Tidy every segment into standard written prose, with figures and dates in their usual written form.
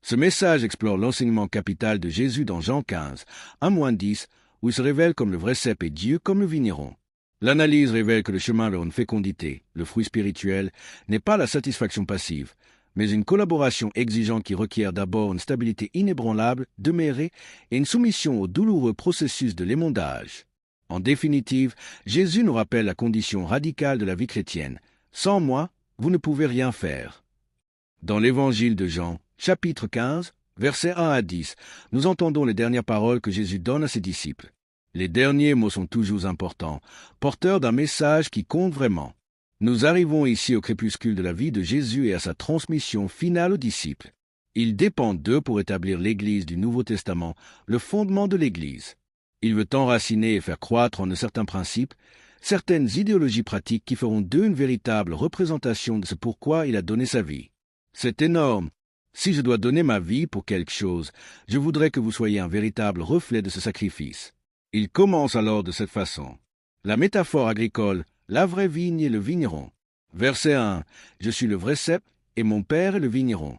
Ce message explore l'enseignement capital de Jésus dans Jean 15, 1-10, où il se révèle comme le vrai cep et Dieu comme le vigneron. L'analyse révèle que le chemin vers une fécondité, le fruit spirituel, n'est pas la satisfaction passive, mais une collaboration exigeante qui requiert d'abord une stabilité inébranlable, demeurée, et une soumission au douloureux processus de l'émondage. En définitive, Jésus nous rappelle la condition radicale de la vie chrétienne. Sans moi, vous ne pouvez rien faire. Dans l'évangile de Jean, chapitre 15, versets 1-10, nous entendons les dernières paroles que Jésus donne à ses disciples. Les derniers mots sont toujours importants, porteurs d'un message qui compte vraiment. Nous arrivons ici au crépuscule de la vie de Jésus et à sa transmission finale aux disciples. Il dépend d'eux pour établir l'Église du Nouveau Testament, le fondement de l'Église. Il veut enraciner et faire croître en certains principes, certaines idéologies pratiques qui feront d'eux une véritable représentation de ce pourquoi il a donné sa vie. C'est énorme. Si je dois donner ma vie pour quelque chose, je voudrais que vous soyez un véritable reflet de ce sacrifice. Il commence alors de cette façon. La métaphore agricole, la vraie vigne et le vigneron. Verset 1. Je suis le vrai cep et mon père est le vigneron.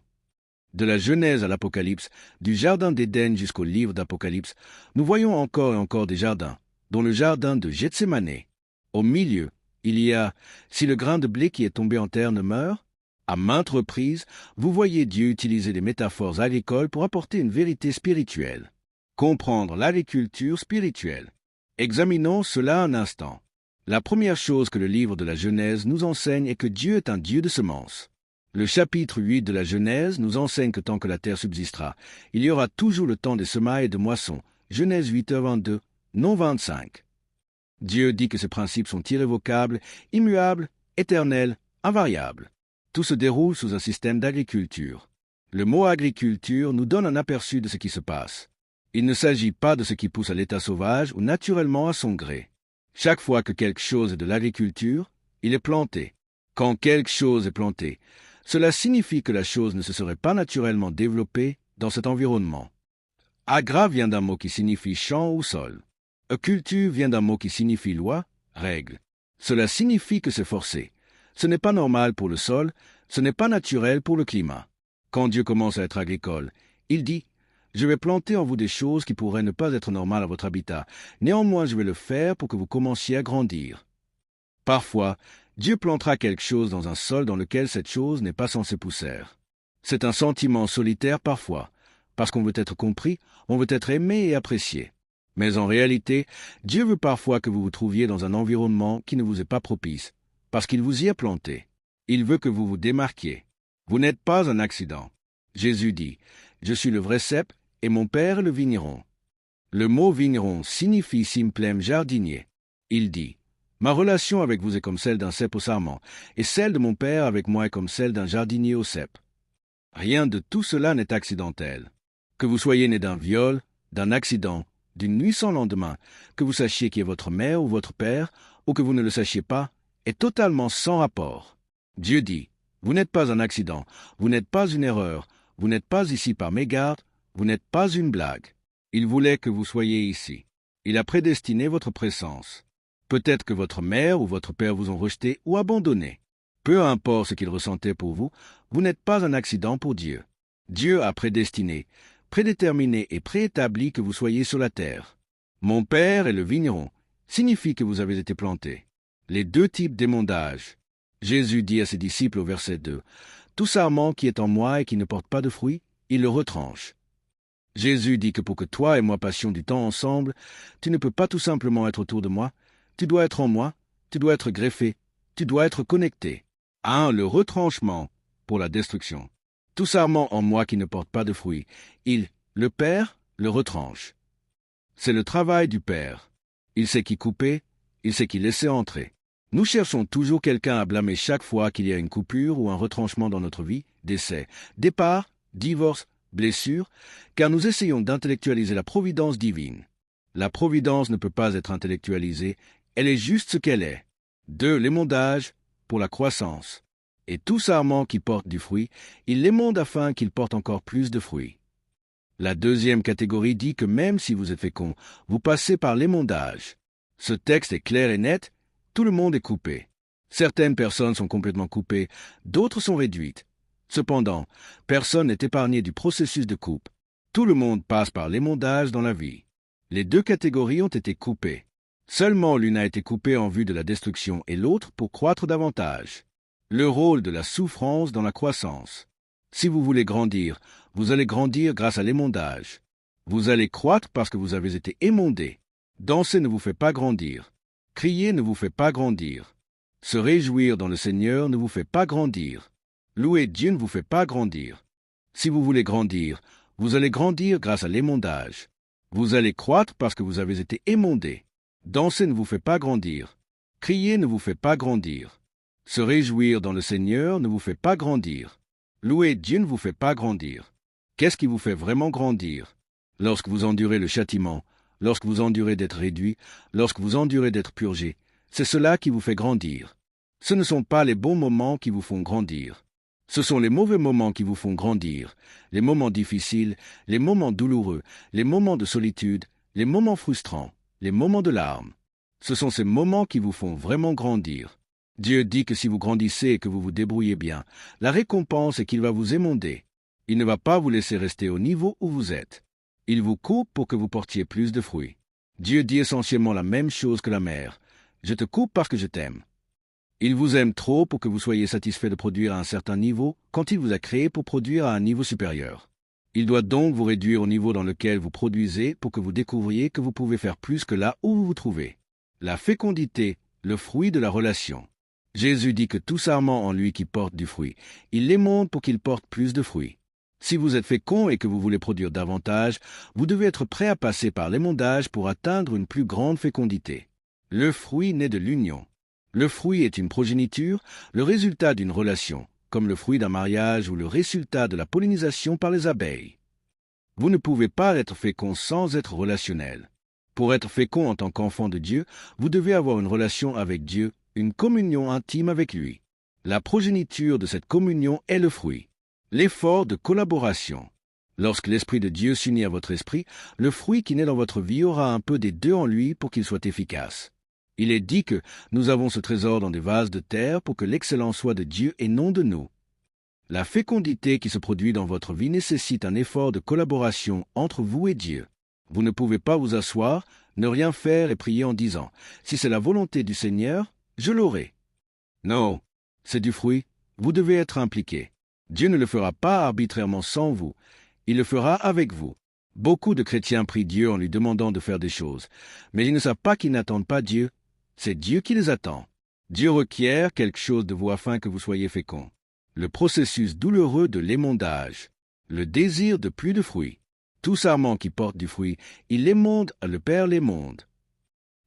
De la Genèse à l'Apocalypse, du jardin d'Éden jusqu'au livre d'Apocalypse, nous voyons encore et encore des jardins, dont le jardin de Gethsémané. Au milieu, il y a « Si le grain de blé qui est tombé en terre ne meurt », à maintes reprises, vous voyez Dieu utiliser des métaphores agricoles pour apporter une vérité spirituelle. Comprendre l'agriculture spirituelle. Examinons cela un instant. La première chose que le livre de la Genèse nous enseigne est que Dieu est un Dieu de semences. Le chapitre 8 de la Genèse nous enseigne que tant que la terre subsistera, il y aura toujours le temps des semailles et de moissons. Genèse 8:22, non 25. Dieu dit que ces principes sont irrévocables, immuables, éternels, invariables. Tout se déroule sous un système d'agriculture. Le mot agriculture nous donne un aperçu de ce qui se passe. Il ne s'agit pas de ce qui pousse à l'état sauvage ou naturellement à son gré. Chaque fois que quelque chose est de l'agriculture, il est planté. Quand quelque chose est planté, cela signifie que la chose ne se serait pas naturellement développée dans cet environnement. Agra vient d'un mot qui signifie champ ou sol. Culture vient d'un mot qui signifie loi, règle. Cela signifie que c'est forcé. Ce n'est pas normal pour le sol, ce n'est pas naturel pour le climat. Quand Dieu commence à être agricole, il dit « Je vais planter en vous des choses qui pourraient ne pas être normales à votre habitat. Néanmoins, je vais le faire pour que vous commenciez à grandir. » Parfois, Dieu plantera quelque chose dans un sol dans lequel cette chose n'est pas censée pousser. C'est un sentiment solitaire parfois. Parce qu'on veut être compris, on veut être aimé et apprécié. Mais en réalité, Dieu veut parfois que vous vous trouviez dans un environnement qui ne vous est pas propice, parce qu'il vous y a planté. Il veut que vous vous démarquiez. Vous n'êtes pas un accident. Jésus dit « Je suis le vrai cep et mon père est le vigneron ». Le mot vigneron signifie simplem jardinier. Il dit « Ma relation avec vous est comme celle d'un cep au sarment, et celle de mon père avec moi est comme celle d'un jardinier au cep. » Rien de tout cela n'est accidentel. Que vous soyez né d'un viol, d'un accident, d'une nuit sans lendemain, que vous sachiez qui est votre mère ou votre père, ou que vous ne le sachiez pas, est totalement sans rapport. Dieu dit, vous n'êtes pas un accident, vous n'êtes pas une erreur, vous n'êtes pas ici par mégarde, vous n'êtes pas une blague. Il voulait que vous soyez ici. Il a prédestiné votre présence. Peut-être que votre mère ou votre père vous ont rejeté ou abandonné. Peu importe ce qu'ils ressentaient pour vous, vous n'êtes pas un accident pour Dieu. Dieu a prédestiné, prédéterminé et préétabli que vous soyez sur la terre. Mon père est le vigneron, signifie que vous avez été planté. Les deux types d'émondage. Jésus dit à ses disciples au verset 2, « Tout sarment qui est en moi et qui ne porte pas de fruit, il le retranche. » Jésus dit que pour que toi et moi passions du temps ensemble, tu ne peux pas tout simplement être autour de moi, tu dois être en moi, tu dois être greffé, tu dois être connecté. 1. Le retranchement pour la destruction. Tout sarment en moi qui ne porte pas de fruit, il, le Père, le retranche. C'est le travail du Père. Il sait qui couper, il sait qui laisser entrer. Nous cherchons toujours quelqu'un à blâmer chaque fois qu'il y a une coupure ou un retranchement dans notre vie, décès, départ, divorce, blessure, car nous essayons d'intellectualiser la providence divine. La providence ne peut pas être intellectualisée, elle est juste ce qu'elle est. 2. L'émondage pour la croissance. Et tout sarment qui porte du fruit, il l'émonde afin qu'il porte encore plus de fruits. La deuxième catégorie dit que même si vous êtes fécond, vous passez par l'émondage. Ce texte est clair et net, tout le monde est coupé. Certaines personnes sont complètement coupées, d'autres sont réduites. Cependant, personne n'est épargné du processus de coupe. Tout le monde passe par l'émondage dans la vie. Les deux catégories ont été coupées. Seulement l'une a été coupée en vue de la destruction et l'autre pour croître davantage. Le rôle de la souffrance dans la croissance. Si vous voulez grandir, vous allez grandir grâce à l'émondage. Vous allez croître parce que vous avez été émondé. Danser ne vous fait pas grandir. Crier ne vous fait pas grandir. Se réjouir dans le Seigneur ne vous fait pas grandir. Louer Dieu ne vous fait pas grandir. Si vous voulez grandir, vous allez grandir grâce à l'émondage. Vous allez croître parce que vous avez été émondé. Danser ne vous fait pas grandir. Crier ne vous fait pas grandir. Se réjouir dans le Seigneur ne vous fait pas grandir. Louer Dieu ne vous fait pas grandir. Qu'est-ce qui vous fait vraiment grandir? Lorsque vous endurez le châtiment, lorsque vous endurez d'être réduit, lorsque vous endurez d'être purgé, c'est cela qui vous fait grandir. Ce ne sont pas les bons moments qui vous font grandir. Ce sont les mauvais moments qui vous font grandir, les moments difficiles, les moments douloureux, les moments de solitude, les moments frustrants, les moments de larmes. Ce sont ces moments qui vous font vraiment grandir. Dieu dit que si vous grandissez et que vous vous débrouillez bien, la récompense est qu'il va vous émonder. Il ne va pas vous laisser rester au niveau où vous êtes. Il vous coupe pour que vous portiez plus de fruits. Dieu dit essentiellement la même chose que la mère. Je te coupe parce que je t'aime. Il vous aime trop pour que vous soyez satisfait de produire à un certain niveau quand il vous a créé pour produire à un niveau supérieur. Il doit donc vous réduire au niveau dans lequel vous produisez pour que vous découvriez que vous pouvez faire plus que là où vous vous trouvez. La fécondité, le fruit de la relation. Jésus dit que tout sarment en lui qui porte du fruit, il l'émonde pour qu'il porte plus de fruits. Si vous êtes fécond et que vous voulez produire davantage, vous devez être prêt à passer par l'émondage pour atteindre une plus grande fécondité. Le fruit naît de l'union. Le fruit est une progéniture, le résultat d'une relation, comme le fruit d'un mariage ou le résultat de la pollinisation par les abeilles. Vous ne pouvez pas être fécond sans être relationnel. Pour être fécond en tant qu'enfant de Dieu, vous devez avoir une relation avec Dieu, une communion intime avec lui. La progéniture de cette communion est le fruit. L'effort de collaboration. Lorsque l'Esprit de Dieu s'unit à votre esprit, le fruit qui naît dans votre vie aura un peu des deux en lui pour qu'il soit efficace. Il est dit que nous avons ce trésor dans des vases de terre pour que l'excellence soit de Dieu et non de nous. La fécondité qui se produit dans votre vie nécessite un effort de collaboration entre vous et Dieu. Vous ne pouvez pas vous asseoir, ne rien faire et prier en disant « Si c'est la volonté du Seigneur, je l'aurai ». Non, c'est du fruit, vous devez être impliqué. Dieu ne le fera pas arbitrairement sans vous, il le fera avec vous. Beaucoup de chrétiens prient Dieu en lui demandant de faire des choses, mais ils ne savent pas qu'ils n'attendent pas Dieu. C'est Dieu qui les attend. Dieu requiert quelque chose de vous afin que vous soyez féconds. Le processus douloureux de l'émondage. Le désir de plus de fruits. Tout sarment qui porte du fruit, il l'émonde, le Père l'émonde,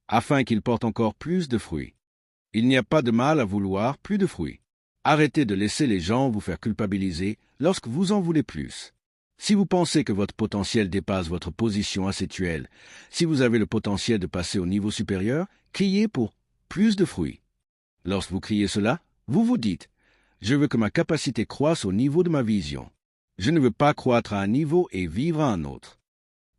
afin qu'il porte encore plus de fruits. Il n'y a pas de mal à vouloir plus de fruits. Arrêtez de laisser les gens vous faire culpabiliser lorsque vous en voulez plus. Si vous pensez que votre potentiel dépasse votre position actuelle, si vous avez le potentiel de passer au niveau supérieur, criez pour plus de fruits. Lorsque vous criez cela, vous vous dites « Je veux que ma capacité croisse au niveau de ma vision. Je ne veux pas croître à un niveau et vivre à un autre. »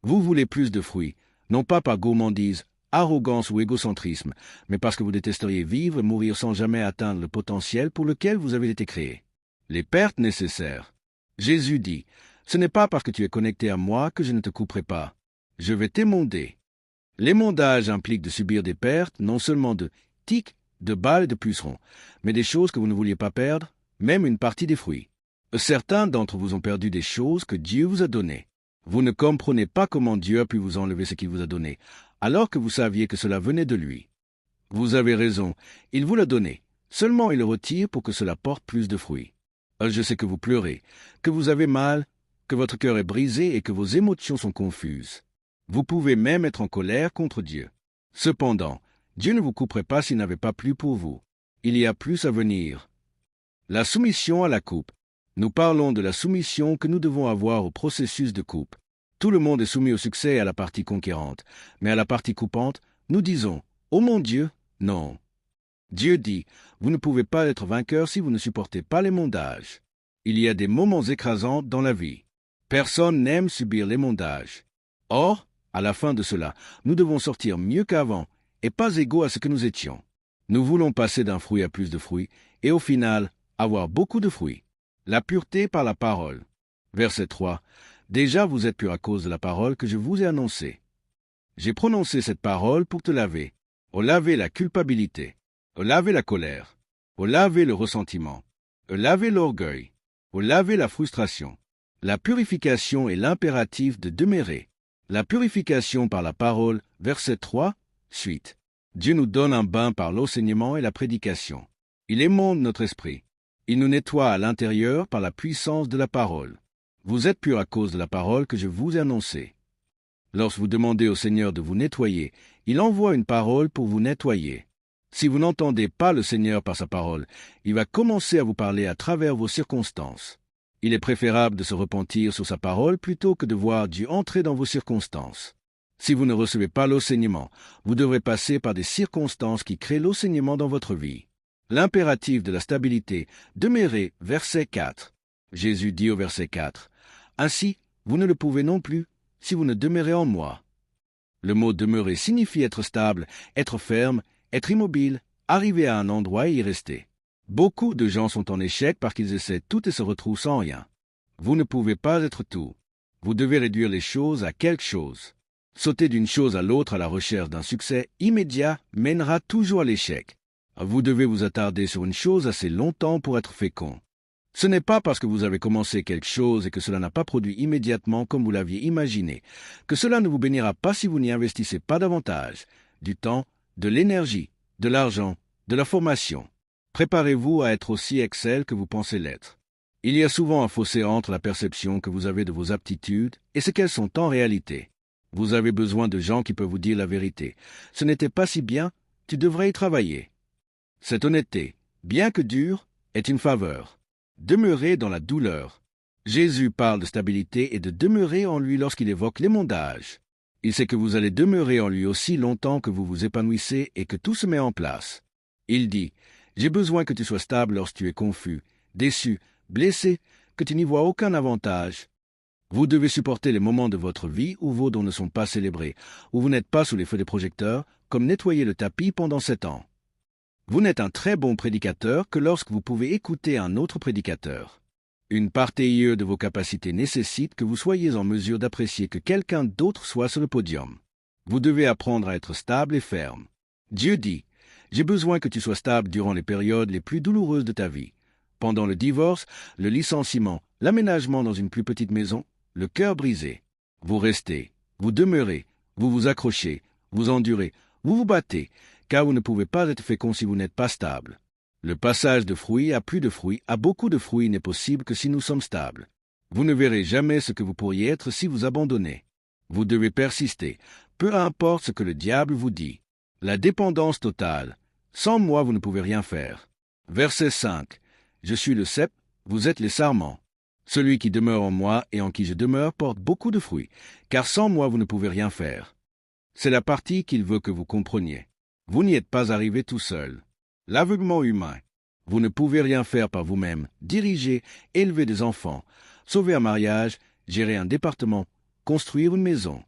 Vous voulez plus de fruits, non pas par gourmandise, arrogance ou égocentrisme, mais parce que vous détesteriez vivre et mourir sans jamais atteindre le potentiel pour lequel vous avez été créé. Les pertes nécessaires. Jésus dit « Ce n'est pas parce que tu es connecté à moi que je ne te couperai pas. Je vais t'émonder. » L'émondage implique de subir des pertes, non seulement de tiques, de balles et de pucerons, mais des choses que vous ne vouliez pas perdre, même une partie des fruits. Certains d'entre vous ont perdu des choses que Dieu vous a données. Vous ne comprenez pas comment Dieu a pu vous enlever ce qu'il vous a donné, alors que vous saviez que cela venait de lui. Vous avez raison, il vous l'a donné. Seulement il le retire pour que cela porte plus de fruits. Je sais que vous pleurez, que vous avez mal, que votre cœur est brisé et que vos émotions sont confuses. Vous pouvez même être en colère contre Dieu. Cependant, Dieu ne vous couperait pas s'il n'avait pas plu pour vous. Il y a plus à venir. La soumission à la coupe. Nous parlons de la soumission que nous devons avoir au processus de coupe. Tout le monde est soumis au succès et à la partie conquérante, mais à la partie coupante, nous disons « Oh mon Dieu, non ». Dieu dit « Vous ne pouvez pas être vainqueur si vous ne supportez pas l'émondage ». Il y a des moments écrasants dans la vie. Personne n'aime subir l'émondage. Or, à la fin de cela, nous devons sortir mieux qu'avant et pas égaux à ce que nous étions. Nous voulons passer d'un fruit à plus de fruits et au final, avoir beaucoup de fruits. La pureté par la parole. Verset 3. Déjà vous êtes pur à cause de la parole que je vous ai annoncée. J'ai prononcé cette parole pour te laver. Laver la culpabilité. Laver la colère. Laver le ressentiment. Laver l'orgueil. Laver la frustration. La purification est l'impératif de demeurer. La purification par la parole, verset 3, suite. Dieu nous donne un bain par l'enseignement et la prédication. Il émonde notre esprit. Il nous nettoie à l'intérieur par la puissance de la parole. Vous êtes purs à cause de la parole que je vous ai annoncée. Lorsque vous demandez au Seigneur de vous nettoyer, il envoie une parole pour vous nettoyer. Si vous n'entendez pas le Seigneur par sa parole, il va commencer à vous parler à travers vos circonstances. Il est préférable de se repentir sur sa parole plutôt que de voir Dieu entrer dans vos circonstances. Si vous ne recevez pas l'enseignement, vous devrez passer par des circonstances qui créent l'enseignement dans votre vie. L'impératif de la stabilité, demeurez, verset 4. Jésus dit au verset 4, « Ainsi, vous ne le pouvez non plus, si vous ne demeurez en moi. » Le mot « demeurer » signifie être stable, être ferme, être immobile, arriver à un endroit et y rester. Beaucoup de gens sont en échec parce qu'ils essaient tout et se retrouvent sans rien. Vous ne pouvez pas être tout. Vous devez réduire les choses à quelque chose. Sauter d'une chose à l'autre à la recherche d'un succès immédiat mènera toujours à l'échec. Vous devez vous attarder sur une chose assez longtemps pour être fécond. Ce n'est pas parce que vous avez commencé quelque chose et que cela n'a pas produit immédiatement comme vous l'aviez imaginé, que cela ne vous bénira pas si vous n'y investissez pas davantage, du temps, de l'énergie, de l'argent, de la formation. Préparez-vous à être aussi excellent que vous pensez l'être. Il y a souvent un fossé entre la perception que vous avez de vos aptitudes et ce qu'elles sont en réalité. Vous avez besoin de gens qui peuvent vous dire la vérité. Ce n'était pas si bien, tu devrais y travailler. Cette honnêteté, bien que dure, est une faveur. Demeurez dans la douleur. Jésus parle de stabilité et de demeurer en lui lorsqu'il évoque l'émondage. Il sait que vous allez demeurer en lui aussi longtemps que vous vous épanouissez et que tout se met en place. Il dit, « J'ai besoin que tu sois stable lorsque tu es confus, déçu, blessé, que tu n'y vois aucun avantage. » Vous devez supporter les moments de votre vie où vos dons ne sont pas célébrés, où vous n'êtes pas sous les feux des projecteurs, comme nettoyer le tapis pendant 7 ans. Vous n'êtes un très bon prédicateur que lorsque vous pouvez écouter un autre prédicateur. Une partie de vos capacités nécessite que vous soyez en mesure d'apprécier que quelqu'un d'autre soit sur le podium. Vous devez apprendre à être stable et ferme. Dieu dit, « J'ai besoin que tu sois stable durant les périodes les plus douloureuses de ta vie. Pendant le divorce, le licenciement, l'aménagement dans une plus petite maison, le cœur brisé. Vous restez, vous demeurez, vous vous accrochez, vous endurez, vous vous battez, car vous ne pouvez pas être fécond si vous n'êtes pas stable. Le passage de fruits à plus de fruits, à beaucoup de fruits n'est possible que si nous sommes stables. Vous ne verrez jamais ce que vous pourriez être si vous abandonnez. Vous devez persister, peu importe ce que le diable vous dit. La dépendance totale. Sans moi, vous ne pouvez rien faire. Verset 5. Je suis le cep, vous êtes les sarments. Celui qui demeure en moi et en qui je demeure porte beaucoup de fruits, car sans moi, vous ne pouvez rien faire. C'est la partie qu'il veut que vous compreniez. Vous n'y êtes pas arrivé tout seul. L'aveuglement humain. Vous ne pouvez rien faire par vous-même, diriger, élever des enfants, sauver un mariage, gérer un département, construire une maison.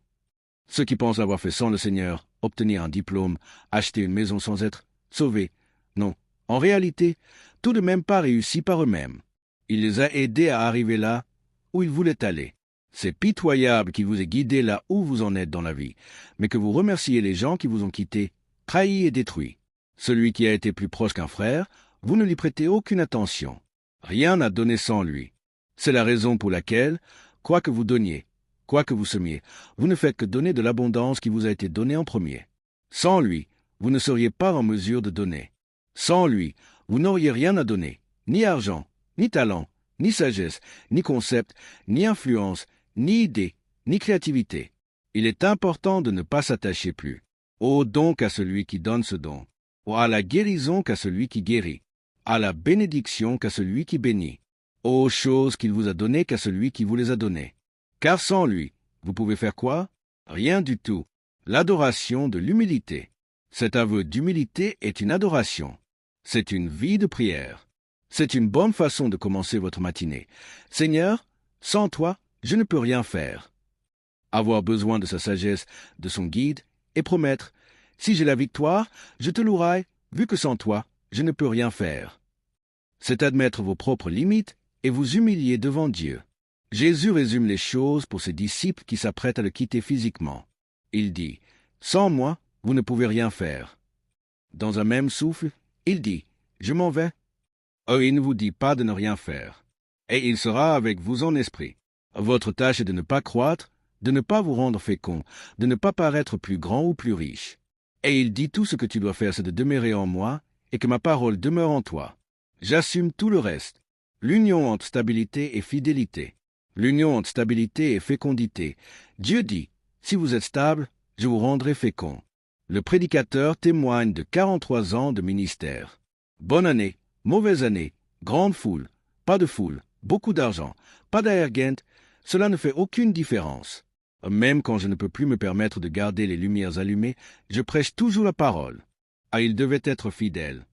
Ceux qui pensent avoir fait sans le Seigneur, obtenir un diplôme, acheter une maison sans être sauvés. Non, en réalité, tout de même pas réussi par eux-mêmes. Il les a aidés à arriver là où ils voulaient aller. C'est pitoyable qu'il vous ait guidé là où vous en êtes dans la vie, mais que vous remerciez les gens qui vous ont quitté, trahis et détruits. Celui qui a été plus proche qu'un frère, vous ne lui prêtez aucune attention. Rien n'a donné sans lui. C'est la raison pour laquelle, quoi que vous donniez, quoi que vous semiez, vous ne faites que donner de l'abondance qui vous a été donnée en premier. Sans lui, vous ne seriez pas en mesure de donner. Sans lui, vous n'auriez rien à donner, ni argent, ni talent, ni sagesse, ni concept, ni influence, ni idée, ni créativité. Il est important de ne pas s'attacher plus au don qu'à celui qui donne ce don, ou à la guérison qu'à celui qui guérit, à la bénédiction qu'à celui qui bénit, aux choses qu'il vous a données qu'à celui qui vous les a données. Car sans lui, vous pouvez faire quoi? Rien du tout. L'adoration de l'humilité. Cet aveu d'humilité est une adoration. C'est une vie de prière. C'est une bonne façon de commencer votre matinée. Seigneur, sans toi, je ne peux rien faire. Avoir besoin de sa sagesse, de son guide, et promettre, si j'ai la victoire, je te louerai, vu que sans toi, je ne peux rien faire. C'est admettre vos propres limites et vous humilier devant Dieu. Jésus résume les choses pour ses disciples qui s'apprêtent à le quitter physiquement. Il dit, « Sans moi, vous ne pouvez rien faire. » Dans un même souffle, il dit, « Je m'en vais. » Il ne vous dit pas de ne rien faire. Et il sera avec vous en esprit. Votre tâche est de ne pas croître, de ne pas vous rendre fécond, de ne pas paraître plus grand ou plus riche. Et il dit, tout ce que tu dois faire, c'est de demeurer en moi, et que ma parole demeure en toi. J'assume tout le reste. L'union entre stabilité et fidélité. L'union entre stabilité et fécondité. Dieu dit, si vous êtes stable, je vous rendrai fécond. Le prédicateur témoigne de 43 ans de ministère. Bonne année, mauvaise année, grande foule, pas de foule, beaucoup d'argent, pas d'argent, cela ne fait aucune différence. Même quand je ne peux plus me permettre de garder les lumières allumées, je prêche toujours la parole. Ah, il devait être fidèle.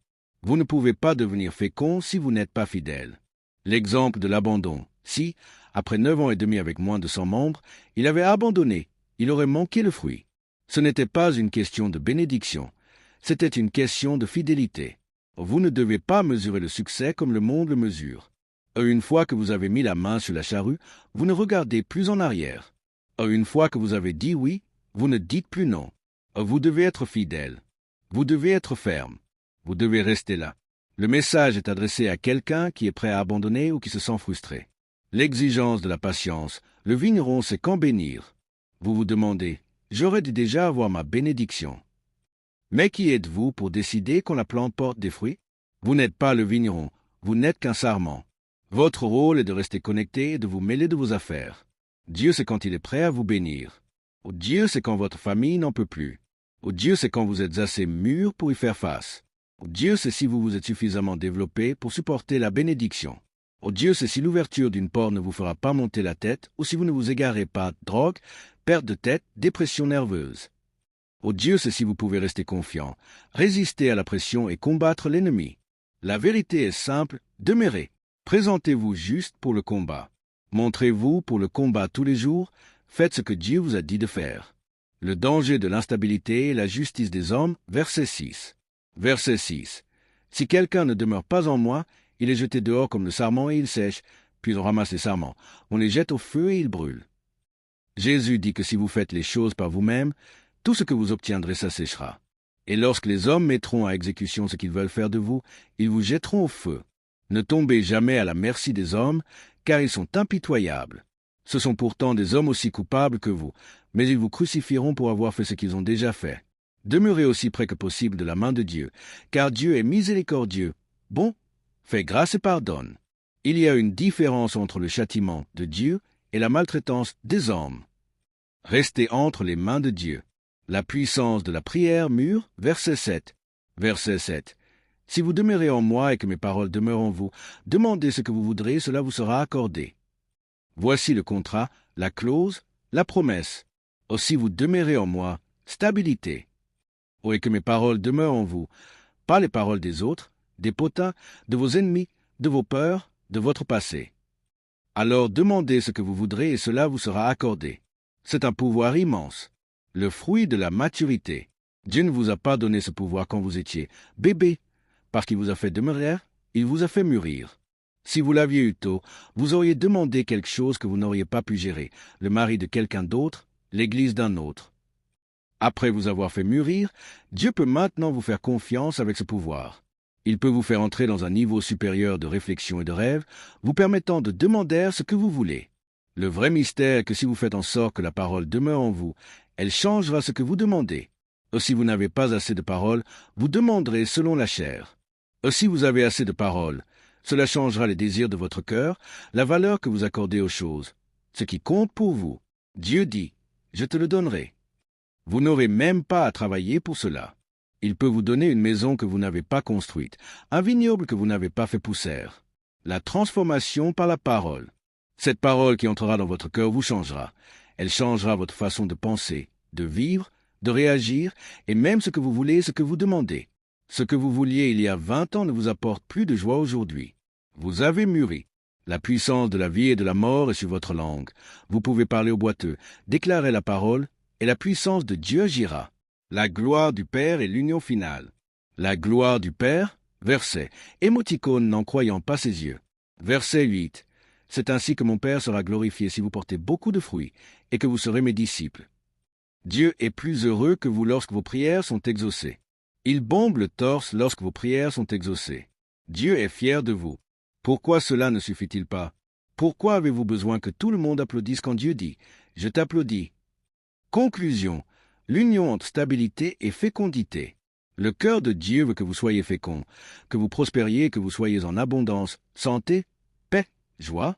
Vous ne pouvez pas devenir fécond si vous n'êtes pas fidèle. L'exemple de l'abandon. Si, après 9 ans et demi avec moins de 100 membres, il avait abandonné, il aurait manqué le fruit. Ce n'était pas une question de bénédiction, c'était une question de fidélité. Vous ne devez pas mesurer le succès comme le monde le mesure. Une fois que vous avez mis la main sur la charrue, vous ne regardez plus en arrière. Une fois que vous avez dit oui, vous ne dites plus non. Vous devez être fidèle. Vous devez être ferme. Vous devez rester là. Le message est adressé à quelqu'un qui est prêt à abandonner ou qui se sent frustré. L'exigence de la patience, le vigneron sait quand bénir. Vous vous demandez, j'aurais dû déjà avoir ma bénédiction. Mais qui êtes-vous pour décider quand la plante porte des fruits? Vous n'êtes pas le vigneron, vous n'êtes qu'un sarment. Votre rôle est de rester connecté et de vous mêler de vos affaires. Dieu sait quand il est prêt à vous bénir. Dieu sait quand votre famille n'en peut plus. Dieu sait quand vous êtes assez mûr pour y faire face. Dieu sait si vous vous êtes suffisamment développé pour supporter la bénédiction. Dieu sait si l'ouverture d'une porte ne vous fera pas monter la tête ou si vous ne vous égarez pas drogue, perte de tête, dépression nerveuse. Dieu sait si vous pouvez rester confiant, résister à la pression et combattre l'ennemi. La vérité est simple, demeurez. Présentez-vous juste pour le combat. Montrez-vous pour le combat tous les jours, faites ce que Dieu vous a dit de faire. Le danger de l'instabilité et la justice des hommes, verset 6. Verset 6. Si quelqu'un ne demeure pas en moi, il est jeté dehors comme le sarment et il sèche, puis on ramasse les sarments. On les jette au feu et ils brûlent. Jésus dit que si vous faites les choses par vous-même, tout ce que vous obtiendrez s'asséchera. Et lorsque les hommes mettront à exécution ce qu'ils veulent faire de vous, ils vous jetteront au feu. Ne tombez jamais à la merci des hommes, car ils sont impitoyables. Ce sont pourtant des hommes aussi coupables que vous, mais ils vous crucifieront pour avoir fait ce qu'ils ont déjà fait. Demeurez aussi près que possible de la main de Dieu, car Dieu est miséricordieux, bon, fait grâce et pardonne. Il y a une différence entre le châtiment de Dieu et la maltraitance des hommes. Restez entre les mains de Dieu. La puissance de la prière mûre, verset 7. Verset 7. Si vous demeurez en moi et que mes paroles demeurent en vous, demandez ce que vous voudrez, cela vous sera accordé. Voici le contrat, la clause, la promesse. Aussi vous demeurez en moi, stabilité. Et que mes paroles demeurent en vous, pas les paroles des autres, des potins, de vos ennemis, de vos peurs, de votre passé. Alors demandez ce que vous voudrez et cela vous sera accordé. C'est un pouvoir immense. Le fruit de la maturité. Dieu ne vous a pas donné ce pouvoir quand vous étiez bébé. Parce qu'il vous a fait demeurer, il vous a fait mûrir. Si vous l'aviez eu tôt, vous auriez demandé quelque chose que vous n'auriez pas pu gérer, le mari de quelqu'un d'autre, l'église d'un autre. Après vous avoir fait mûrir, Dieu peut maintenant vous faire confiance avec ce pouvoir. Il peut vous faire entrer dans un niveau supérieur de réflexion et de rêve, vous permettant de demander ce que vous voulez. Le vrai mystère est que si vous faites en sorte que la parole demeure en vous, elle changera ce que vous demandez. Si vous n'avez pas assez de paroles, vous demanderez selon la chair. Si vous avez assez de paroles, cela changera les désirs de votre cœur, la valeur que vous accordez aux choses. Ce qui compte pour vous. Dieu dit, je te le donnerai. Vous n'aurez même pas à travailler pour cela. Il peut vous donner une maison que vous n'avez pas construite, un vignoble que vous n'avez pas fait pousser. La transformation par la parole. Cette parole qui entrera dans votre cœur vous changera. Elle changera votre façon de penser, de vivre, de réagir, et même ce que vous voulez et ce que vous demandez. Ce que vous vouliez il y a 20 ans ne vous apporte plus de joie aujourd'hui. Vous avez mûri. La puissance de la vie et de la mort est sur votre langue. Vous pouvez parler aux boiteux, déclarer la parole, et la puissance de Dieu agira. La gloire du Père est l'union finale. La gloire du Père, verset, émoticône n'en croyant pas ses yeux. Verset 8. C'est ainsi que mon Père sera glorifié si vous portez beaucoup de fruits et que vous serez mes disciples. Dieu est plus heureux que vous lorsque vos prières sont exaucées. Il bombe le torse lorsque vos prières sont exaucées. Dieu est fier de vous. Pourquoi cela ne suffit-il pas? Pourquoi avez-vous besoin que tout le monde applaudisse quand Dieu dit « Je t'applaudis » ? Conclusion. L'union entre stabilité et fécondité. Le cœur de Dieu veut que vous soyez féconds, que vous prospériez, que vous soyez en abondance, santé, paix, joie.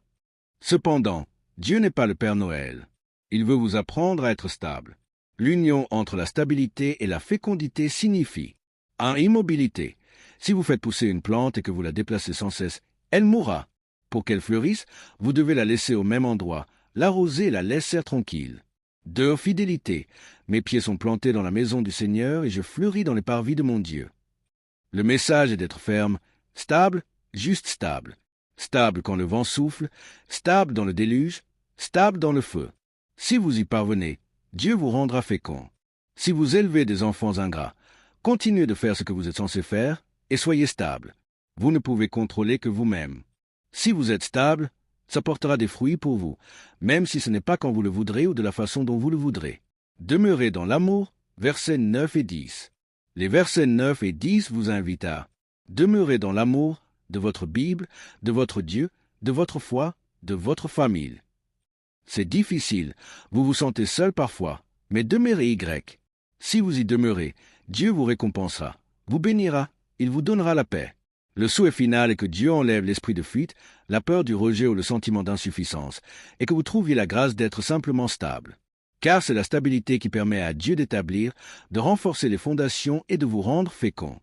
Cependant, Dieu n'est pas le Père Noël. Il veut vous apprendre à être stable. L'union entre la stabilité et la fécondité signifie en immobilité. Si vous faites pousser une plante et que vous la déplacez sans cesse, elle mourra. Pour qu'elle fleurisse, vous devez la laisser au même endroit, l'arroser et la laisser tranquille. 2. Fidélité. Mes pieds sont plantés dans la maison du Seigneur et je fleuris dans les parvis de mon Dieu. Le message est d'être ferme, stable, juste stable. Stable quand le vent souffle, stable dans le déluge, stable dans le feu. Si vous y parvenez, Dieu vous rendra fécond. Si vous élevez des enfants ingrats, continuez de faire ce que vous êtes censé faire et soyez stable. Vous ne pouvez contrôler que vous-même. Si vous êtes stable, ça portera des fruits pour vous, même si ce n'est pas quand vous le voudrez ou de la façon dont vous le voudrez. Demeurez dans l'amour, versets 9 et 10. Les versets 9 et 10 vous invitent à demeurer dans l'amour de votre Bible, de votre Dieu, de votre foi, de votre famille. C'est difficile, vous vous sentez seul parfois, mais demeurez Y. Si vous y demeurez, Dieu vous récompensera, vous bénira, il vous donnera la paix. Le souhait final est que Dieu enlève l'esprit de fuite, la peur du rejet ou le sentiment d'insuffisance, et que vous trouviez la grâce d'être simplement stable. Car c'est la stabilité qui permet à Dieu d'établir, de renforcer les fondations et de vous rendre fécond.